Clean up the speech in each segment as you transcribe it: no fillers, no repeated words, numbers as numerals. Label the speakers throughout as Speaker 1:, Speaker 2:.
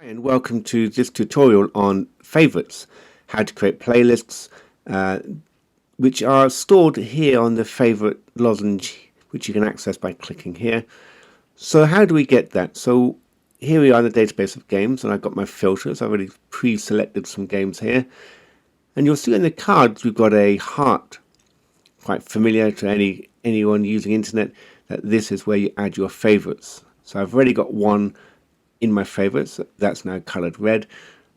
Speaker 1: Hi and welcome to this tutorial on favorites, how to create playlists which are stored here on the favorite lozenge, which you can access by clicking here. So how do we get that? So here we are in the database of games, and I've got my filters. I've already pre-selected some games here, and you'll see in the cards we've got a heart, quite familiar to anyone using internet, that this is where you add your favorites. So I've already got one in my favorites, that's now colored red.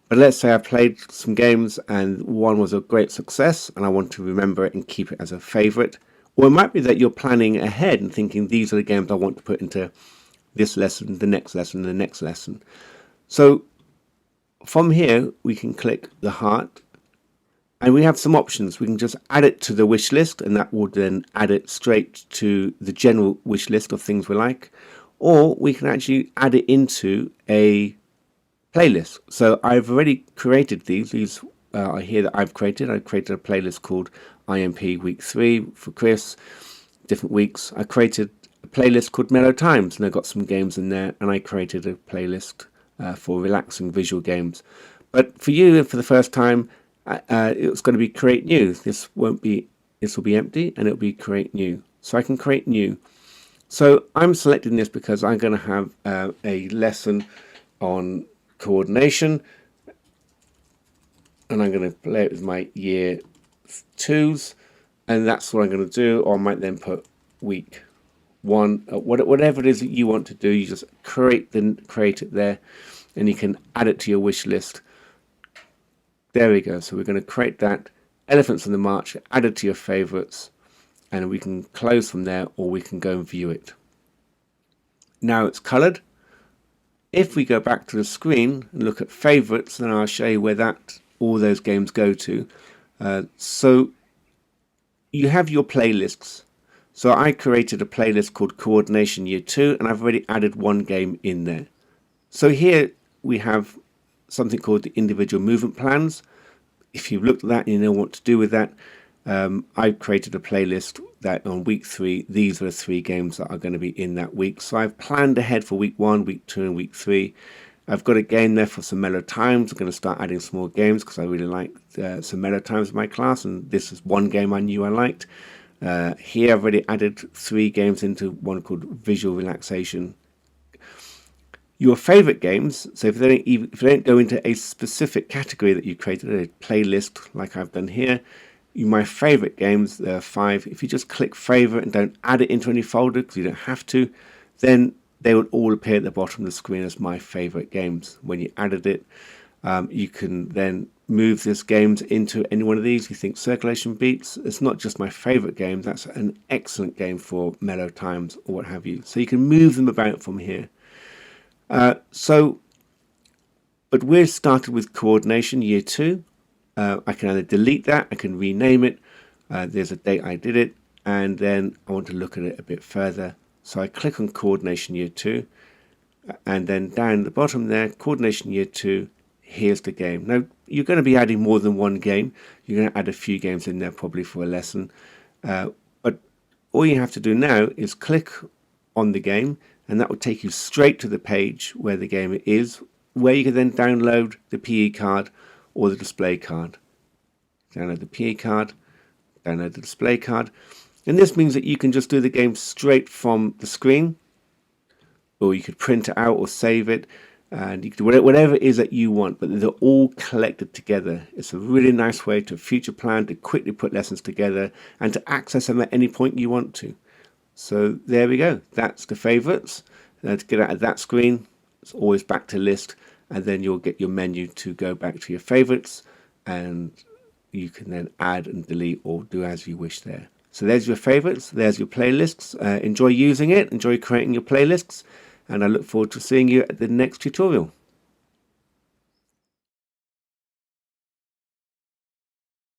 Speaker 1: But let's say I played some games and one was a great success and I want to remember it and keep it as a favorite. Or it might be that you're planning ahead and thinking these are the games I want to put into this lesson, the next lesson, the next lesson. So from here we can click the heart and we have some options. We can just add it to the wish list, and that will then add it straight to the general wish list of things we like. Or we can actually add it into a playlist. So I've already created these are here that I've created. I created a playlist called IMP Week 3 for Chris, different weeks. I created a playlist called Mellow Times, and I got some games in there, and I created a playlist for relaxing visual games. But for you, for the first time, it's going to be create new. This will be empty, and it'll be create new. So I can create new. So I'm selecting this because I'm going to have a lesson on coordination, and I'm going to play it with my year 2s, and that's what I'm going to do. Or I might then put week 1, whatever it is that you want to do. You just create it there, and you can add it to your wish list. There we go. So we're going to create that. Elephants in the March, add it to your favorites, and we can close from there, or we can go and view it. Now it's colored. If we go back to the screen and look at favorites, then I'll show you where all those games go to. So you have your playlists. So I created a playlist called Coordination Year 2, and I've already added one game in there. So here we have something called the individual movement plans. If you've looked at that and you know what to do with that, I've created a playlist that on week 3, these are the 3 games that are going to be in that week. So I've planned ahead for week 1, week 2, and week 3. I've got a game there for some mellow times. I'm going to start adding some more games because I really like some mellow times in my class, and this is one game I knew I liked. Here I've already added 3 games into one called visual relaxation. Your favorite games, so if they don't go into a specific category that you created, a playlist like I've done here, my favorite games, there are 5. If you just click favorite and don't add it into any folder because you don't have to, then they will all appear at the bottom of the screen as my favorite games. When you added it, you can then move these games into any one of these. You think Circulation Beats, it's not just my favorite game, that's an excellent game for mellow times or what have you. So you can move them about from here. But we're started with Coordination Year 2. I can either delete that, I can rename it, there's a date I did it, and then I want to look at it a bit further. So I click on Coordination Year 2, and then down the bottom there, Coordination Year 2, here's the game. Now, you're going to be adding more than one game. You're going to add a few games in there probably for a lesson. But all you have to do now is click on the game, and that will take you straight to the page where the game is, where you can then download the PE card or the display card. Download the PE card, download the display card. And this means that you can just do the game straight from the screen, or you could print it out or save it, and you can do whatever it is that you want, but they're all collected together. It's a really nice way to future plan, to quickly put lessons together, and to access them at any point you want to. So there we go. That's the favorites. Now to get out of that screen, it's always back to list, and then you'll get your menu to go back to your favorites, and you can then add and delete or do as you wish there. So there's your favorites, there's your playlists. Enjoy using it, enjoy creating your playlists, and I look forward to seeing you at the next tutorial.